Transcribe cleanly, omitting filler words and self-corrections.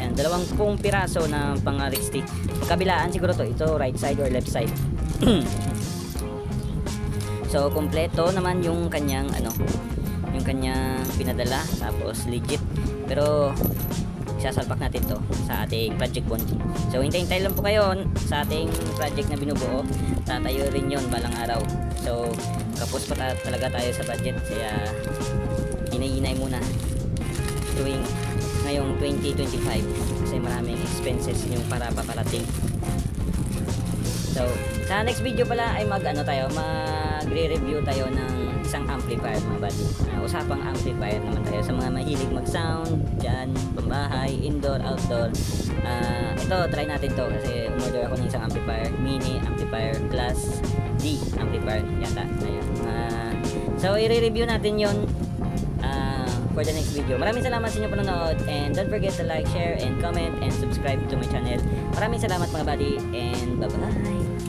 Ayan, 20 piraso na pang RXT. Kabilaan siguro to. Ito right side or left side. So kompleto naman yung kanyang yung kanyang pinadala, tapos legit. Pero sasalpak natin to sa ating project bonding. So hintay-hintay lang po kayo sa ating project na binubuo. Tatayo rin yon balang araw. So kapos pa talaga tayo sa budget, kaya hinay-hinay muna tuwing ngayong 2025 kasi maraming expenses yung paparating. So sa next video pala ay magre-review tayo ng isang amplifier, mga buddy. Usapang amplifier naman tayo sa mga mahilig mag-sound dyan, pambahay, indoor, outdoor. Ito, try natin to kasi umorder ako ng isang amplifier, mini amplifier, class D amplifier yata. Ayan. So i-review natin yon for the next video. Maraming salamat sa inyong panonood, and don't forget to like, share, and comment, and subscribe to my channel. Maraming salamat mga buddy, and bye-bye!